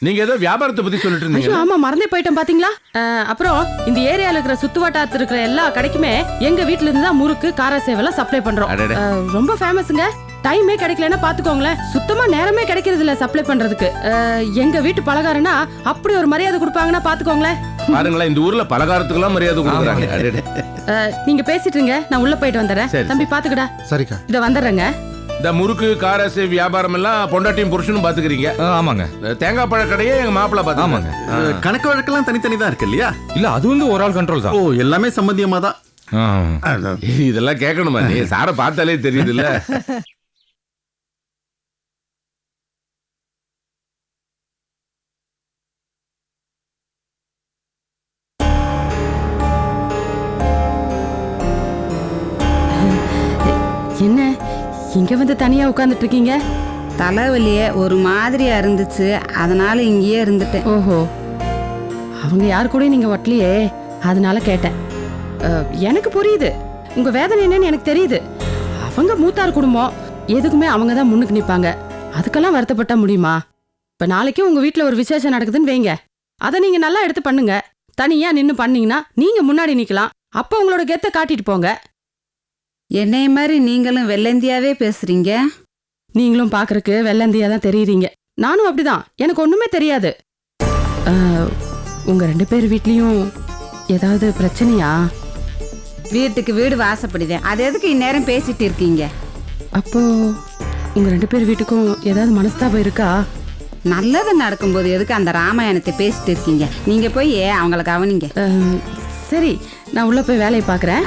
நீங்க ஏதோ வியாபாரத்தை பத்தி சொல்லிட்டு ஐயோ இருந்தீங்க. ஆமா மறந்தே போயிட்டேன் பாத்தீங்களா. அப்புறம் இந்த ஏரியால இருக்கிற சுத்துவட்டாரத்துல இருக்கிற எல்லா கடைக்குமே எங்க வீட்ல இருந்து தான் முறுக்கு கார சேவெல்லாம் சப்ளை பண்றோம். அடடே. ரொம்ப ஃபேமஸ்ங்க. டைமே கிடைக்கலன்னா பாத்துக்கோங்களேன். சுத்தமா நேரமே கிடைக்கிறது இல்ல சப்ளை பண்றதுக்கு. எங்க வீட்டு பலகாரம்னா அப்படி ஒரு மரியாதை கொடுப்பாங்கன்னா பாத்துக்கோங்களேன். பாருங்களேன், இந்த ஊர்ல பலகாரத்துக்கெல்லாம் மரியாதை கொடுக்குறாங்க. அடடே. நீங்க பேசிட்டு இருங்க, நான் உள்ள போயிட்டு வந்துடுறேன். சரி, தம்பி பாத்துக்கடா. சரிக்கா. இத வந்துடுறேங்க. இந்த முறுக்கு காரசே வியாபாரம் எல்லாம் பொண்டாட்டியும் புருஷனும் பாத்துக்கிறீங்க. ஆமாங்க. தேங்காய் பழ கடையே எங்க மாப்பிள்ள பாத்து. ஆமாங்க. கணக்கு வழக்கெல்லாம் தனித்தனி தான் இருக்கு இல்லையா? இல்ல அது வந்து ஒரு ஆள் கண்ட்ரோல் தான். ஓ, எல்லாமே சம்பந்தியமா தான். இதெல்லாம் கேட்கணுமா? நீ சாரை பார்த்தாலே தெரியுது இல்ல. என்ன இங்க வந்து தனியா உட்கார்ந்துட்டு இருக்கீங்க? தலைவலியே ஒரு மாதிரியா இருந்துச்சு, அதனால இங்கேயே இருந்துட்டேன். ஓஹோ, அவங்க யாரு கூட நீங்க ஒட்டலையே, அதனால கேட்டேன். எனக்கு புரியுது உங்க வேதனை என்னன்னு எனக்கு தெரியுது. அவங்க மூத்தார் குடும்பம், எதுக்குமே அவங்க தான் முன்னுக்கு நிப்பாங்க. அதுக்கெல்லாம் வருத்தப்பட்ட முடியுமா? இப்ப நாளைக்கு உங்க வீட்டுல ஒரு விசேஷம் நடக்குதுன்னு வைங்க, அதை நீங்க நல்லா எடுத்து பண்ணுங்க. தனியா நின்னு பண்ணீங்கன்னா நீங்க முன்னாடி நிக்கலாம். அப்ப உங்களோட கெத்தை காட்டிட்டு போங்க. என்னைய மாதிரி நீங்களும் வெள்ளந்தியாவே பேசுறீங்க. நீங்களும் பாக்குறதுக்கு வெள்ளந்தியா தான் தெரியுறீங்க. நானும் அப்படிதான், எனக்கு ஒண்ணுமே தெரியாது. உங்க 2 பேர் வீட்லயும் ஏதாவது பிரச்சனையா? வீட்டுக்கு வீடு வாசப்படுதேன், அது எதுக்கு இந்நேரம் பேசிட்டு இருக்கீங்க? அப்போ உங்க 2 பேர் வீட்டுக்கும் ஏதாவது மனஸ்தாபம் இருக்கா? நல்லது நடக்கும்போது எதுக்கு அந்த ராமாயணத்தை பேசிட்டு இருக்கீங்க? நீங்க போய் அவங்கள கவனிங்க. சரி, நான் உள்ள போய் வேலையை பாக்குறேன்.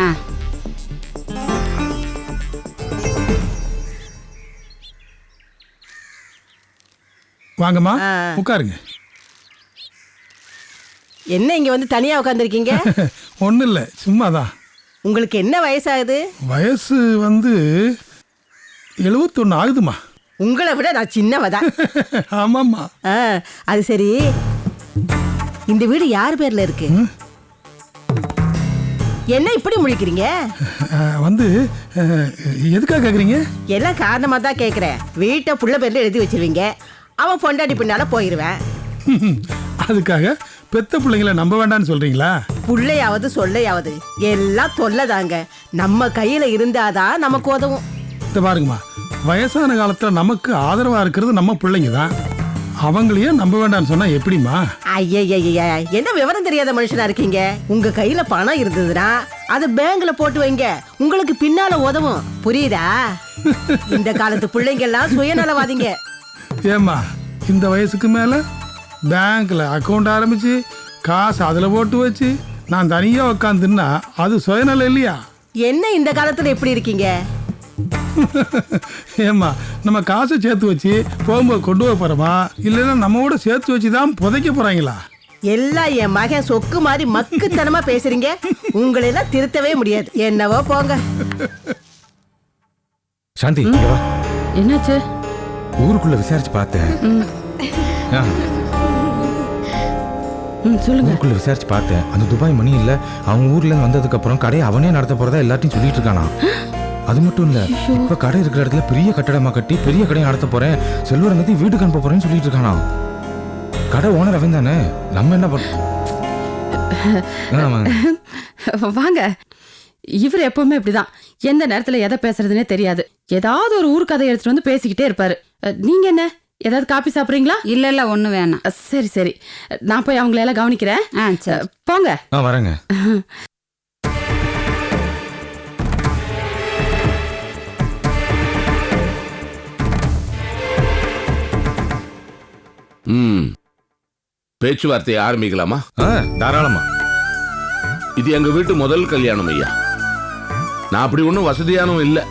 வாங்கம்மா, உட்காருங்க. என்ன இங்க வந்து தனியா உட்காந்துருக்கீங்க? ஒன்றும் இல்லை, சும்மா தான். உங்களுக்கு என்ன வயசாகுது? வயசு வந்து 71 ஆகுதுமா. உங்களை விட நான் சின்னவதான். ஆமாம்மா. அது சரி, இந்த வீடு யார் பேர்ல இருக்கு? என்ன இப்படி முழிக்கிறீங்க? வந்து எதுக்காக கேட்குறீங்க? எல்லாம் காரணமா தான் கேட்குறேன். வீட்டை புள்ள பேர்ல எழுதி வச்சிருவீங்க, அவன் பொண்டாட்டி பின்னால போயிடுவேன். அதுக்காக பெத்த பிள்ளைங்களை நம்ப வேண்டாம்னு சொல்றீங்களா? புள்ளையாவது சொல்லையாவது எல்லாம் தொல்லைதாங்க. நம்ம கையில இருந்தாதான் நமக்கு உதவும். இதை பாருங்கம்மா, வயசான காலத்தில் நமக்கு ஆதரவாக இருக்கிறது நம்ம பிள்ளைங்க தான். அவங்களையே நம்ப வேண்டாம்னு சொன்னா எப்படிமா? ஐயா, என்ன விவரம் தெரியாத மனுஷனா இருக்கீங்க? உங்க கையில பணம் இருந்ததுன்னா அது பேங்க்ல போட்டு வைங்க, உங்களுக்கு பின்னால உதவும். புரியுதா? இந்த காலத்து பிள்ளைங்க எல்லாம் சுயநலவாதிங்க. ஏம்மா, இந்த வயசுக்கு மேலே பேங்க்கில் அக்கௌண்ட் ஆரம்பித்து காசு அதில் போட்டு வச்சு நான் தனியாக உட்காந்துன்னா அது சுயநலம் இல்லையா? என்ன இந்த காலத்தில் எப்படி இருக்கீங்க? ஏம்மா, நம்ம காசை சேர்த்து வச்சு போகும்போது கொண்டு போக போகிறோமா, இல்லைன்னா நம்ம கூட சேர்த்து வச்சு தான் புதைக்க போகிறாங்களா? எல்லாம் என் மகன் சொக்கு மாதிரி மக்குத்தனமா பேசுறீங்க. உங்களெல்லாம் திருத்தவே முடியாது. என்னவோ போங்க. சாந்தி, என்னாச்சு? ஊருக்குள்ள விசாரிச்சு பார்த்தேன். சொல்லுங்க. ஊருக்குள்ள விசாரிச்சு பார்த்தேன். அந்த துபாய் மணி இல்ல, அவங்க ஊர்ல இருந்து வந்ததுக்கு அப்புறம் கடையை அவனே நடத்த போறதா எல்லாத்தையும் சொல்லிட்டு இருக்கானா. அது மட்டும் இல்ல, இப்ப கடை இருக்கிற இடத்துல பெரிய கட்டடமா கட்டி பெரிய கடையை நடத்த போறேன், செல்வரங்கத்தையும் வீட்டுக்கு அனுப்ப போறேன்னு சொல்லிட்டு இருக்கானா. கடை ஓனர் அவன் தானே, நம்ம என்ன பண்ண? வாங்க. இவர் எப்பவுமே இப்படிதான், எந்த நேரத்துல எதை பேசுறதுன்னே தெரியாது. ஏதாவது ஒரு ஊர் கதை எடுத்துட்டு வந்து பேசிக்கிட்டே இருப்பாரு. நீங்க என்ன, ஏதாவது காப்பி சாப்பிடுறீங்களா? இல்ல ஒண்ணு வேணாம். சரி சரி, நான் போய் அவங்கள எல்லாம் கவனிக்கிறேன். சரி போங்க. வரேங்க. பேச்சுவார்த்தையை ஆரம்பிக்கலாமா? தாராளமா. இது எங்க வீட்டு முதல் கல்யாணம் ஐயா. நான் அப்படி ஒன்றும் வசதியானவன் இல்லை,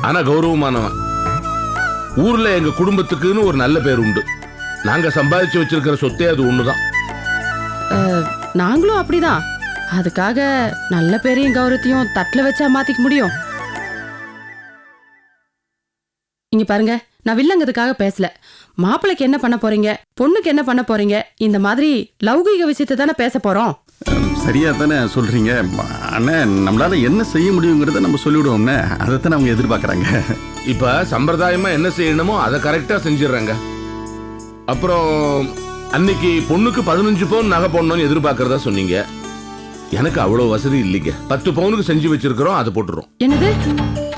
ஆனா கௌரவமானவன். ஊர்ல எங்க குடும்பத்துக்குன்னு ஒரு நல்ல பேர் உண்டு. நாங்க சம்பாதிச்சு வச்சிருக்கிற சொத்தே அது ஒண்ணுதான். நாங்களும் அப்படிதான். அதுக்காக நல்ல பேரையும் கௌரவத்தையும் தட்டுல வச்சா மாத்திக்க முடியும்? இங்க பாருங்க, நான் வில்லங்கிறதுக்காக பேசல. மாப்பிள்ளைக்கு என்ன பண்ண போறீங்க, பொண்ணுக்கு என்ன பண்ண போறீங்க, இந்த மாதிரி லௌகீக விஷயத்தை தானே பேச போறோம். சரியா தானே சொல்றீங்க அண்ணே. நம்மளால என்ன செய்ய முடியுங்கிறத நம்ம சொல்லிவிடுவோம்னே, அதைத்தானே அவங்க எதிர்பார்க்கறாங்க. இப்ப சம்பிரதாயமா என்ன செய்யணுமோ அதை கரெக்டா செஞ்சிடறாங்க. அப்புறம் அன்னைக்கு பொண்ணுக்கு 15 பவுன் நகை போடணும்னு எதிர்பார்க்கறதா சொன்னீங்க. எனக்கு அவ்வளவு வசதி இல்லைங்க. 10 பவுனுக்கு செஞ்சு வச்சிருக்கிறோம், அதை போட்டுறோம். என்னது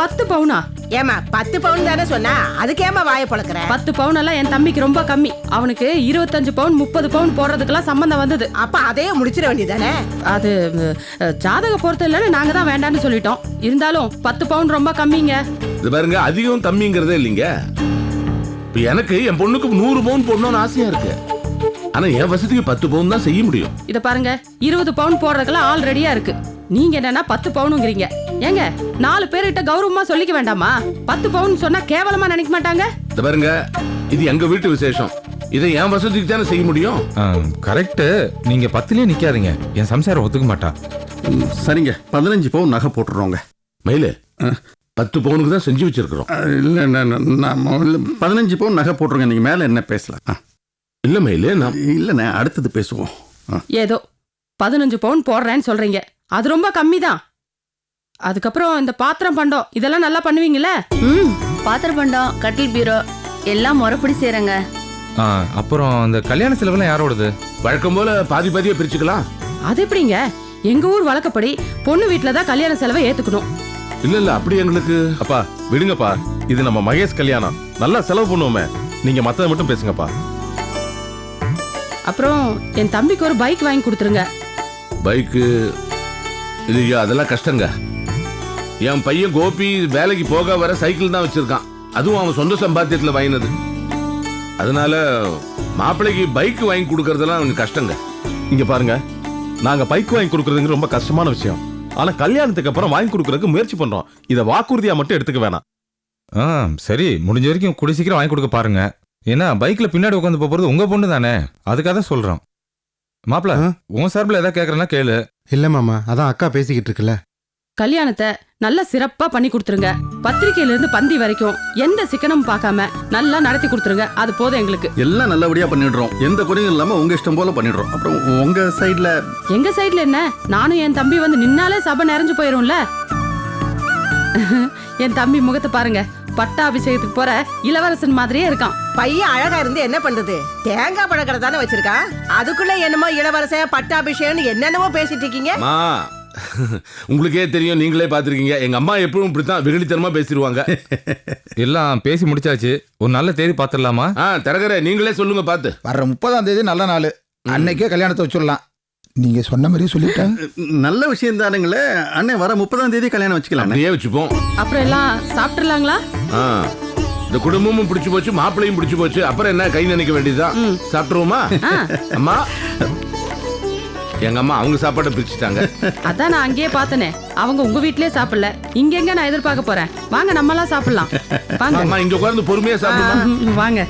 10 பவுனா? ஏமா 10 பவுன் தானே சொன்னா, அதுக்கு ஏமா வாயை பழக்கிற? 10 பவுன் எல்லாம் என் தம்பிக்கு ரொம்ப கம்மி. அவனுக்கு 25 பவுன் 30 பவுன் போடுறதுக்கெல்லாம் சம்பந்தம் வந்தது. அப்ப அதையே முடிச்சிட வேண்டியதானே? அது ஜாதக பொறுத்த இல்லைன்னு நாங்க தான் வேண்டாம்னு சொல்லிட்டோம். இருந்தாலும் 10 பவுன் ரொம்ப கம்மிங்க. இது பாருங்க, அதிகம் கம்மிங்கிறதே இல்லைங்க. இப்ப எனக்கு என் பொண்ணுக்கு 100 பவுன் போடணும்னு ஆசையா இருக்கு. ஆனா என் வசதிக்கு 10 பவுன் தான் செய்ய முடியும். இத பாருங்க, 20 பவுன் போடுறதுக்கெல்லாம் ஆல் ரெடியா இருக்கு. நீங்க என்னன்னா 10 பவுனுங்கிறீங்க. ஏங்க 4 பேர்கிட்ட கௌரவமா சொல்லிக்க வேண்டாமா? 10 பவுன் சொன்னா கேவலமா நினைக்க மாட்டாங்க? இது பாருங்க, இது எங்க வீட்டு விசேஷம். இதை என் வசதிக்கு தானே செய்ய முடியும். கரெக்ட். நீங்க 10லயே நிக்காதீங்க, என் சம்சாரம் ஒத்துக்க மாட்டா. சரிங்க, 15 பவுன் நகை போட்டுறோங்க. மயிலு, 10 பவுனுக்கு தான் செஞ்சு வச்சிருக்கிறோம். இல்லை, நான் 15 பவுன் நகை போட்டுருங்க. நீங்கள் மேலே என்ன பேசலாம்? இல்ல மயிலு, நான் இல்லைண்ணே, அடுத்தது பேசுவோம். ஏதோ 15 பவுன் போடுறேன்னு சொல்றீங்க, அது ரொம்ப கம்மி தான். அதுக்கப்புறம் இந்த பாத்திரம் பண்டம் இதெல்லாம் நல்லா பண்ணுவீங்கல்ல? பாத்திர பண்டம், கட்டில் பீரோ எல்லாம் முறைப்படி செய்யறங்க. அப்புறம் அந்த கல்யாண செலவுலாம் யாரோடது? வழக்கம் போல பாதி பாதியா பிரிச்சுக்கலாம். அது எப்படிங்க? எங்க ஊர் வழக்கப்படி பொண்ணு வீட்டுல தான் கல்யாண செலவை ஏத்துக்கணும். இல்ல அப்படி எங்களுக்கு. அப்பா விடுங்கப்பா, இது நம்ம மகேஷ் கல்யாணம், நல்லா செலவு பண்ணுவோமே. நீங்க மத்தத மட்டும் பேசுங்கப்பா. அப்புறம் என் தம்பிக்கு ஒரு பைக் வாங்கி கொடுத்துருங்க. பைக்கு இது அதெல்லாம் கஷ்டங்க. என் பையன் கோபி வேலைக்கு போக வர சைக்கிள் தான் வச்சிருக்கான். அதுவும் அவன் சொந்த சம்பாத்தியத்துல வாங்கினது. அதனால மாப்பிள்ளைக்கு பைக் வாங்கி கொடுக்கறதெல்லாம் அவனுக்கு கஷ்டங்க. இங்க பாருங்க, நாங்க பைக் வாங்கி கொடுக்கறதுங்க ரொம்ப கஷ்டமான விஷயம். ஆனா கல்யாணத்துக்கு அப்புறம் வாங்கி கொடுக்கறதுக்கு முயற்சி பண்றோம். இதை வாக்குறுதியா மட்டும் எடுத்துக்க வேணாம். சரி, முடிஞ்ச வரைக்கும் கூடி சீக்கிரம் வாங்கி கொடுக்க பாருங்க. ஏன்னா பைக்ல பின்னாடி உட்காந்து போறது உங்க பொண்ணு தானே, அதுக்காக தான் சொல்றோம். மாப்பிள்ள, உன் சார்பில் ஏதாவது கேட்கறேன்னா கேளு. இல்ல மாமா, அதான் அக்கா பேசிக்கிட்டு இருக்குல்ல. கல்யாணத்தை நல்லா சிறப்பா பண்ணி கொடுத்துருங்க. பத்திரிக்கையில இருந்து பந்தி வரைக்கும் எந்த சிக்கனமும் பார்க்காம நல்லா நடத்தி கொடுத்துருங்க. அது போதும் எங்களுக்கு. எல்லாம் நல்லபடியா பண்ணிடுறோம், எந்த குறையும் இல்லாம உங்க இஷ்டம் போல பண்ணிடுறோம். அப்புறம் உங்க சைடுல? எங்க சைடுல என்ன, நானும் என் தம்பி வந்து நின்னாலே சபை நிறைஞ்சு போயிரும்ல. என் தம்பி முகத்தை பாருங்க, பட்டாபிஷேகத்துக்கு போற இளவரசன் மாதிரியே இருக்கான். பையன் அழகா இருந்து என்ன பண்றது? தேங்காய் பழக்கடை தானே வச்சிருக்கான். அதுக்குள்ள என்னமோ இளவரசன் பட்டாபிஷேகம்னு என்னென்னவோ பேசிட்டு இருக்கீங்க. உங்களுக்கே தெரியும், நீங்களே பாத்திருக்கீங்க. எங்க அம்மா எப்பவும் இப்படித்தான் விரலித்தனமா பேசிடுவாங்க. எல்லாம் பேசி முடிச்சாச்சு, ஒரு நல்ல தேதி பாத்துடலாமா? தரகரே, நீங்களே சொல்லுங்க பார்த்து. வர்ற 30ஆம் தேதி நல்ல நாள், அன்னைக்கே கல்யாணத்தை வச்சிடலாம். நீங்க சொன்ன மாதிரியே சொல்லிட்டேன். நல்ல விஷயம் தானுங்களே அண்ணே. வர 30ஆம் தேதி கல்யாணம் வச்சுக்கலாம். அப்படியே வச்சுப்போம். அப்புறம் எல்லாம் சாப்பிட்டுலாங்களா? இந்த குடும்பமும் பிடிச்சு போச்சு, மாப்பிள்ளையும் பிடிச்சு போச்சு. அப்புறம் என்ன, கை நினைக்க வேண்டியதுதான். சாப்பிட்டுருவோமா? அம்மா, எங்க அம்மா அவங்க சாப்பாட்டை பிரிச்சுட்டாங்க. அதான் நான் அங்கேயே பார்த்தனே, அவங்க உங்க வீட்லயே சாப்பிடல, இங்க எங்க நான் எதிர்பார்க்க போறேன். வாங்க நம்ம எல்லாம் சாப்பிடலாம். வாங்க. அம்மா இங்க உட்கார்ந்து பொறுமையா சாப்பிடுமா? வாங்க.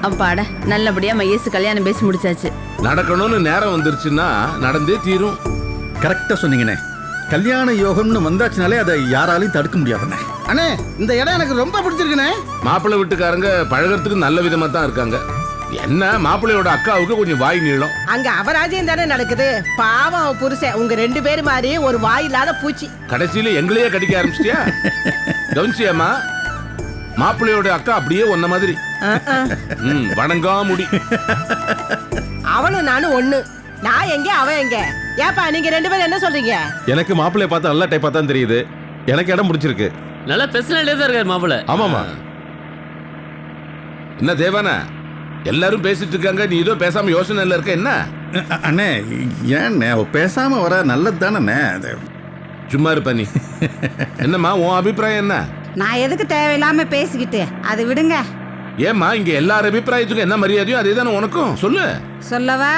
அப்பாட, நல்லபடியா மகேஷ் கல்யாணம் பேசி முடிச்சாச்சு. நடக்கணும்னு நேரம் வந்துருச்சுன்னா நடந்தே தீரும். கரெக்டா சொன்னீங்கண்ணே. கல்யாண யோகம்னு வந்தாச்சுனாலே அதை யாராலையும் தடுக்க முடியாதுண்ணே. அண்ணே, இந்த இடம் எனக்கு ரொம்ப பிடிச்சிருக்குண்ணே. மாப்பிள்ளை வீட்டுக்காரங்க பழகிறதுக்கு நல்ல விதமா தான் இருக்காங்க. என்ன, மாப்பிள்ளையோட அக்காவுக்கு கொஞ்சம் வாய் நீளம். அங்க அவராஜ்யம் தானே நடக்குது. பாவம் புருஷன், உங்க 2 பேர் மாதிரி ஒரு வாய் இல்லாத பூச்சி. கடைசியில எங்களையே கடிக்க ஆரம்பிச்சிட்டியா? கவனிச்சியாமா? மாப்பிள்ளையோட அக்கா அப்படியே ஒன்ன மாதிரி வணங்கா முடி. அவனும் நானும் ஒண்ணு. நான் எங்க, அவன் எங்க? ஏப்பா நீங்க 2 பேரும் என்ன சொல்றீங்க? எனக்கு மாப்பிள்ளைய பார்த்தா நல்ல டைப்பா தான் தெரியுது. எனக்கு இடம் பிடிச்சிருக்கு. நல்லா பெர்சனலே தான் இருக்காரு மாப்பிள்ளை. ஆமாமா. என்ன தேவானா, எல்லாரும் பேசிட்டு இருக்காங்க, நீ ஏதோ பேசாம யோசனைல இருக்க. என்ன அண்ணே, ஏண்ணே பேசாம வர நல்லது தானே. சும்மா இருப்ப நீ. என்னம்மா உன் அபிப்பிராயம் என்ன? நான் எதுக்கு தேவையில்லாம பேசிக்கிட்டு, அது விடுங்க. ஏம்மா, இங்க எல்லார் அபிப்பிராயத்துக்கும் என்ன மரியாதையோ அதே தானே உனக்கும். சொல்லு. சொல்லவா?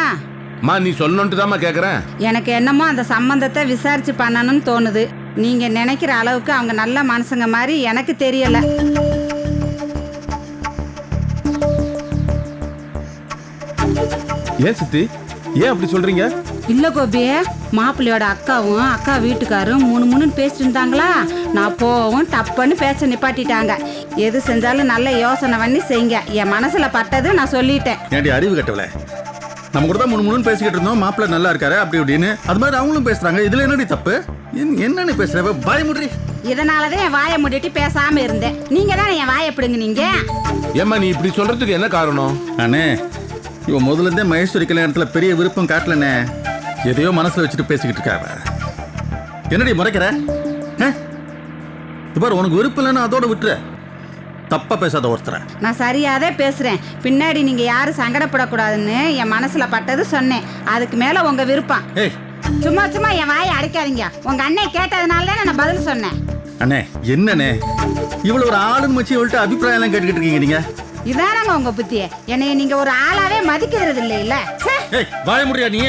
மா, நீ சொல்லணும்ட்டு தாம்மா கேக்குறேன். எனக்கு என்னமோ அந்த சம்பந்தத்தை விசாரிச்சு பண்ணணும்னு தோணுது. நீங்க நினைக்கிற அளவுக்கு அவங்க நல்ல மனுஷங்க மாதிரி எனக்கு தெரியல. ஏன் சித்தி, ஏன் அப்படி சொல்றீங்க? இல்ல கோபியே, மாப்பிள்ளையோட அக்காவும் அக்கா வீட்டுக்காரும் முன்னு பேசிட்டு இருந்தாங்களா. நான் போவும் டப்புன்னு பேச நிப்பாட்டிட்டாங்க. எது செஞ்சாலும் நல்ல யோசனை பண்ணி செய்யுங்க. என் மனசுல பட்டது நான் சொல்லிட்டேன். ஏண்டி அறிவு கட்டவல, நம்ம கூட தான் முன்னு பேசிக்கிட்டு இருந்தோம், மாப்பிள்ளை நல்லா இருக்காரு அப்படி இப்படின்னு. அது மாதிரி அவங்களும் பேசுறாங்க. இதுல என்னடி தப்பு? என்னன்னு பேசுற? வாய முடி. இதனாலதான் என் வாயை மூடிட்டு பேசாம இருந்தேன். நீங்க தான் என் வாயை பிடுங்குனீங்க. ஏம்மா நீ இப்படி சொல்றதுக்கு என்ன காரணம்? அண்ணே, இவன் முதல்ல இருந்தே மகேஸ்வரி கல்யாணத்துல பெரிய விருப்பம் காட்டலண்ணே. எதையோ மனசுல வச்சுட்டு பேசிக்கிட்டு இருக்காவ. என்னடி முறைக்கிற? பாரு, உனக்கு விருப்பம் இல்லைன்னு அதோட விட்டுற. தப்பா பேசாத ஒருத்தர. நான் சரியாதே பேசுறேன். பின்னாடி நீங்க யாரும் சங்கடப்படக்கூடாதுன்னு என் மனசுல பட்டது சொன்னேன். அதுக்கு மேல உங்க விருப்பம். சும்மா சும்மா என் வாயை அடைக்காதீங்க. உங்க அண்ணன் கேட்டதுனால தான் நான் பதில் சொன்னேன். அண்ணே, என்னண்ணே இவ்வளவு ஒரு ஆளுன்னு வச்சு இவள்கிட்ட அபிப்பிராயம் எல்லாம் கேட்டுக்கிட்டு இருக்கீங்க நீங்க? இதானங்க உங்க புத்திய. என்னைய நீங்க ஒரு ஆளாவே மதிக்கிறது இல்ல. வாய முடியா நீ?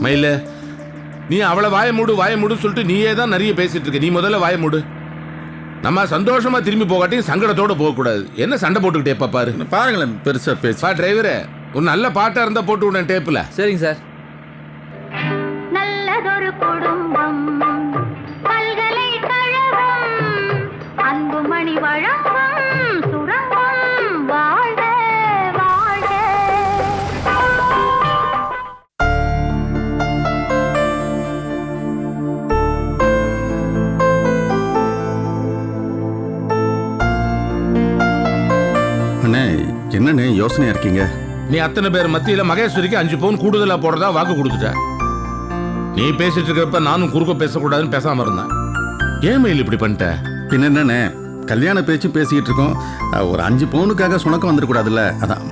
மயில, நீ அவளை வாய மூடு சொல்லிட்டு நீயே தான் நிறைய பேசிட்டு இருக்க. நீ முதல்ல வாய மூடு. நம்ம சந்தோஷமா திரும்பி போகாட்டி சங்கடத்தோட போக கூடாது. என்ன சண்டை போட்டுக்கிட்டே பாரு. பாருங்களேன், பெருசா பேச. டிரைவரே, ஒரு நல்ல பாட்டா இருந்தா போட்டு விட டேப்ல. சரிங்க சார். நல்லதொரு குடும்பம், பல்கலைக்கழகம், அன்புமணி வழங்கும் சுரங்கம், வாழ்க வாழ்க. அண்ணே, என்னண்ணே யோசனையா இருக்கீங்க? நீ அத்தனை பேர் மத்தியில மகேஸ்வரிக்கு 5 பவுன் கூடுதலா போடுறதா வாக்கு கொடுத்துட்ட. நீ பேசிட்டு இருக்கப்ப நானும் குறுக்க பேசக்கூடாதுன்னு பேசாம இருந்தேன். ஏன் மயில் இப்படி பண்ணிட்ட? பின்ன என்னண்ணே, கல்யாண பேச்சு பேசிக்கிட்டு இருக்கோம். ஒரு 5 பவுனுக்காக சுணக்கம் வந்துடக்கூடாதுல்ல, அதான்.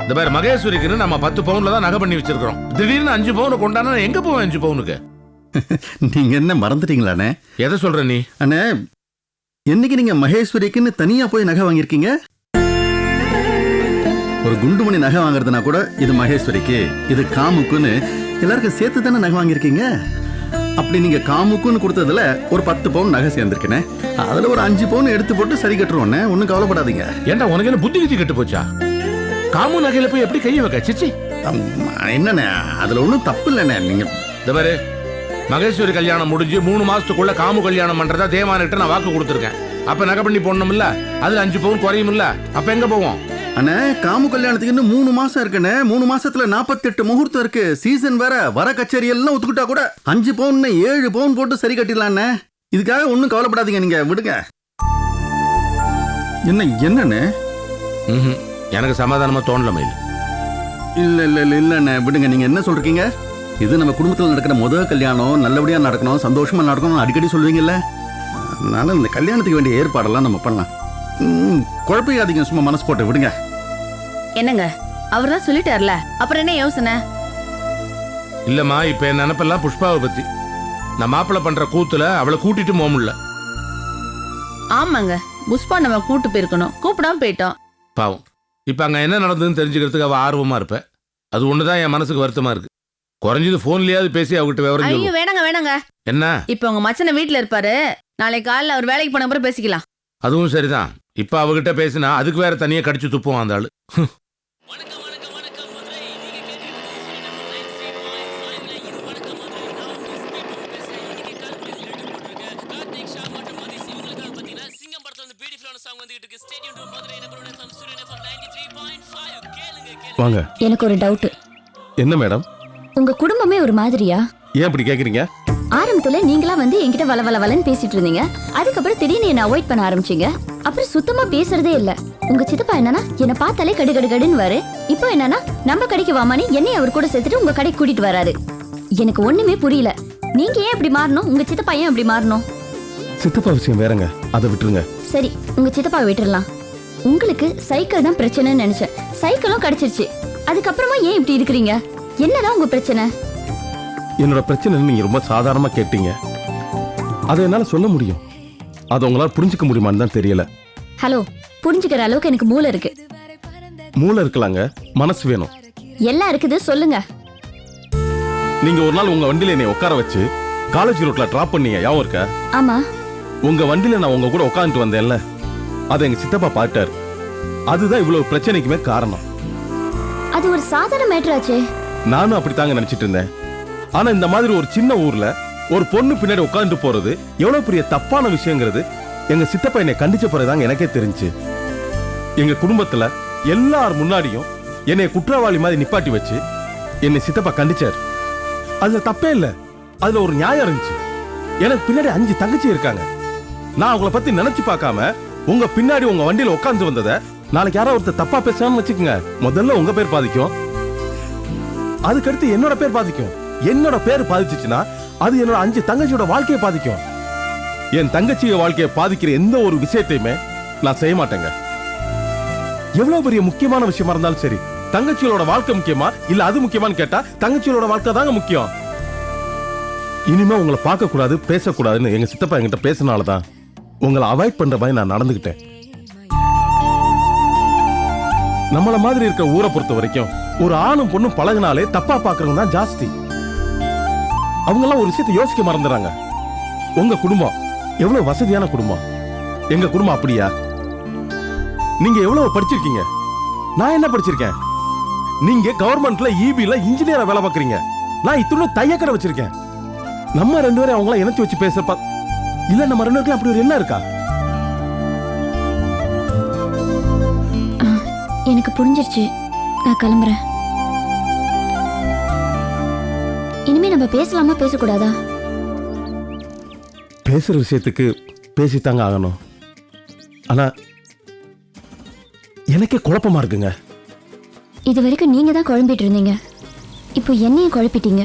இந்த பேர் மகேஸ்வரிக்குன்னு நம்ம 10 பவுன்ல தான் நகை பண்ணி வச்சிருக்கிறோம். திடீர்னு 5 பவுன் கொண்டானா எங்க போவேன் 5 பவுனுக்கு? நீங்க என்ன மறந்துட்டீங்களாண்ணே? எதை சொல்ற நீ? அண்ணே, என்னைக்கு நீங்க மகேஸ்வரிக்குன்னு தனியா போய் நகை வாங்கியிருக்கீங்க? ஒரு குண்டுமணி நகை வாங்குறதுனா கூட இது மகேஸ்வரிக்கு, இது காமுக்குன்னு எல்லாருக்கும் சேர்த்து தானே நகை வாங்கியிருக்கீங்க. அப்படி நீங்க காமுக்குன்னு கொடுத்ததுல ஒரு 10 பவுன் நகை சேர்ந்திருக்கேனே. அதுல ஒரு 5 பவுன் எடுத்து போட்டு சரி கட்டுருவோண்ணே. ஒன்னும் கவலைப்படாதீங்க. ஏன்டா உனக்கு என்ன புத்தி கித்தி கெட்டு போச்சா? காமு நகையில போய் எப்படி கையை வைக்க? சிச்சி, என்னண்ணே, அதுல ஒன்றும் தப்பு இல்லைண்ணே. நீங்க இந்த மாதிரி மகேஸ்வரி கல்யாணம் முடிஞ்சு 3 மாசத்துக்குள்ள காமு கல்யாணம் பண்றதா தேவானிட்ட நான் வாக்கு கொடுத்துருக்கேன். அப்ப நகை பண்ணி போடணும்ல, அதுல 5 பவுன் குறையும்ல. அப்ப எங்க போவோம்? அண்ணே, காமு கல்யாணத்துக்கு இன்னும் 3 மாசம் இருக்குண்ணே. 3 மாசத்துல 48 முகூர்த்தம் இருக்கு. சீசன் வேற. வர கச்சேரி எல்லாம் ஒத்துக்கிட்டா கூட 5 பவுன் 7 பவுன் போட்டு சரி கட்டிடலாண்ணே. இதுக்காக ஒன்றும் கவலைப்படாதீங்க, நீங்க விடுங்க. என்னண்ணே? எனக்கு சமாதானமா தோணல மயில். இல்லண்ணே, விடுங்க. நீங்க என்ன சொல்றீங்க? இது நம்ம குடும்பத்தில் நடக்கிற முதல் கல்யாணம். நல்லபடியா நடக்கணும், சந்தோஷமா நடக்கணும் அடிக்கடி சொல்லுவீங்கல்ல. அதனால இந்த கல்யாணத்துக்கு வேண்டிய ஏற்பாடெல்லாம் நம்ம பண்ணலாம். குழப்பையாதீங்க, சும்மா மனசு போட்டு விடுங்க. என்னங்க, அவர் தான் சொல்லிட்டார்ல, அப்புறம் என்ன யோசனை? இல்லம்மா, இப்ப என் நினைப்பெல்லாம் புஷ்பாவை பத்தி. நான் மாப்பிள்ள பண்ற கூத்துல அவளை கூட்டிட்டு போக முடியல. ஆமாங்க, புஷ்பா நம்ம கூட்டு போயிருக்கணும், கூப்பிடாம போயிட்டோம். பாவம். இப்ப அங்க என்ன நடந்ததுன்னு தெரிஞ்சுக்கிறதுக்கு அவ ஆர்வமா இருப்ப. அது ஒண்ணுதான் என் மனசுக்கு வருத்தமா இருக்கு. குறைஞ்சது போன்லயாவது பேசி அவகிட்ட விவரம் ஐயோ, சொல்லு. வேணாங்க. என்ன? இப்ப உங்க மச்சனை வீட்டுல இருப்பாரு. நாளைக்கு காலைல அவர் வேலைக்கு போன அப்புறம் பேசிக்கலாம். அதுவும் சரிதான். இப்ப அவகிட்ட பேசினா அதுக்கு வேற தனியா கடிச்சு துப்புவான் அந்த ஆளு. வாங்க. எனக்கு ஒரு டவுட். என்ன மேடம்? உங்க குடும்பமே ஒரு மாதிரியா? ஏன் இப்படி கேக்குறீங்க? ஆரம்பத்துல நீங்களா வந்து என்கிட்ட வளவளன்னு பேசிட்டு இருந்தீங்க. அதுக்கப்புறம் திடீர்னு என்ன அவாய்ட் பண்ண ஆரம்பிச்சீங்க. அப்புறம் சுத்தமா பேசுறதே இல்ல. உங்க சித்தப்பா என்னன்னா என்ன பார்த்தாலே கடுகடுன்னு வாரு. இப்போ என்னன்னா நம்ம கடைக்கு வாமானி என்னை அவர் கூட சேர்த்துட்டு உங்க கடைக்கு கூட்டிட்டு வராரு. எனக்கு ஒண்ணுமே புரியல. நீங்க ஏன் இப்படி மாறணும்? உங்க சித்தப்பா ஏன் இப்படி மாறணும்? சித்தப்பா விஷயம் வேறங்க, அதை விட்டுருங்க. சரி, உங்க சித்தப்பா விட்டுறலாம். உங்களுக்கு சைக்கிள் தான் பிரச்சனைன்னு நினைச்சேன். சைக்கிளும் கிடைச்சிருச்சு. அதுக்கப்புறமா ஏன் இப்படி இருக்கிறீங்க? என்னதான் உங்க பிரச்சனை? என்னோட பிரச்சனை நீங்க ரொம்ப சாதாரணமா கேட்டீங்க. அதை என்னால சொல்ல முடியும். அதை உங்களால புரிஞ்சுக்க முடியுமான்னு தான் தெரியல. ஹலோ, புரிஞ்சுக்கிற அளவுக்கு எனக்கு மூளை இருக்கு. மூளை இருக்கலாங்க, மனசு வேணும். எல்லாம் இருக்குது, சொல்லுங்க. நீங்க ஒரு நாள் உங்க வண்டியில என்னை உட்கார வச்சு காலேஜ் ரோட்ல டிராப் பண்ணீங்க, ஞாபகம் இருக்கா? ஆமா. உங்க வண்டியில நான் உங்க கூட உட்காந்துட்டு வந்தேன்ல, அதை எங்க சித்தப்பா பார்த்தாரு. அதுதான் இவ்வளவு பிரச்சனைக்குமே காரணம். அது ஒரு சாதாரண மேட்டர் ஆச்சே. நானும் அப்படித்தாங்க நினைச்சிட்டு இருந்தேன். ஆனா இந்த மாதிரி ஒரு சின்ன ஊர்ல ஒரு பொண்ணு பின்னாடி உட்காந்துட்டு போறது எவ்வளவு பெரிய தப்பான விஷயங்கிறது எங்க சித்தப்பா என்னை கண்டிச்ச பிறகுதாங்க எனக்கே தெரிஞ்சு. எங்க குடும்பத்துல எல்லார் முன்னாடியும் என்னை குற்றவாளி மாதிரி நிப்பாட்டி வச்சு என்னை சித்தப்பா கண்டிச்சார். அதுல தப்பே இல்ல, அதுல ஒரு நியாயம் இருந்துச்சு. எனக்கு பின்னாடி 5 தங்கச்சி இருக்காங்க. நான் அவங்கள பத்தி நினைச்சு பார்க்காம உங்க பின்னாடி உங்க வண்டியில உட்காந்து வந்ததை நாளைக்கு யாராவது ஒருத்தர் தப்பா பேசுறான்னு வச்சுக்கோங்க, முதல்ல உங்க பேர் பாதிக்கும், அதுக்கடுத்து என்னோட பேர் பாதிக்கும். என்னோட பேர் பாதிச்சுச்சுன்னா அது என்னோட 5 தங்கச்சியோட வாழ்க்கையை பாதிக்கும். என் தங்கச்சிய வாழ்க்கையை பாதிக்கிற எந்த ஒரு விஷயத்தையுமே நான் செய்ய மாட்டேங்க. எவ்வளவு பெரிய முக்கியமான விஷயமா இருந்தாலும் சரி, தங்கச்சியோட வாழ்க்கை முக்கியமா இல்ல அது முக்கியமான்னு கேட்டா தங்கச்சியோட வாழ்க்கை தாங்க முக்கியம். இனிமே உங்களை பார்க்க கூடாது, பேசக்கூடாதுன்னு எங்க சித்தப்பா என்கிட்ட பேசினாலதான் உங்களை அவாய்ட் பண்ற மாதிரி நான் நடந்துகிட்டேன். நம்மள மாதிரி இருக்க ஊரை பொறுத்த வரைக்கும் ஒரு ஆணும் பொண்ணும் பழகினாலே தப்பா பாக்குறவங்க தான் ஜாஸ்தி. அவங்க எல்லாம் ஒரு விஷயத்தை யோசிக்க மறந்துறாங்க. உங்க குடும்பம் எவ்வளவு வசதியான குடும்பம், எங்க குடும்பம் அப்படியா? நீங்க எவ்வளவு படிச்சிருக்கீங்க, நான் என்ன படிச்சிருக்கேன்? நீங்க கவர்மெண்ட்ல EB-ல இன்ஜினியரா வேலை பார்க்கறீங்க, நான் இத்தனை தையக்கடை வச்சிருக்கேன். நம்ம 2 பேரும் அவங்கள இணைச்சு வச்சு பேசப்பா இல்ல, நம்ம 2 பேருக்கும் அப்படி ஒரு என்ன இருக்கா? எனக்கு புரிஞ்சிருச்சு, நான் கிளம்புறேன். இனிமே நம்ம பேசலாமா பேசக்கூடாதா? பேசுற விஷயத்துக்கு பேசித்தாங்க ஆகணும். ஆனா எனக்கே குழப்பமா இருக்குங்க. இது வரைக்கும் நீங்க தான் குழம்பிட்டு இருந்தீங்க, இப்போ என்னையும் குழப்பிட்டீங்க.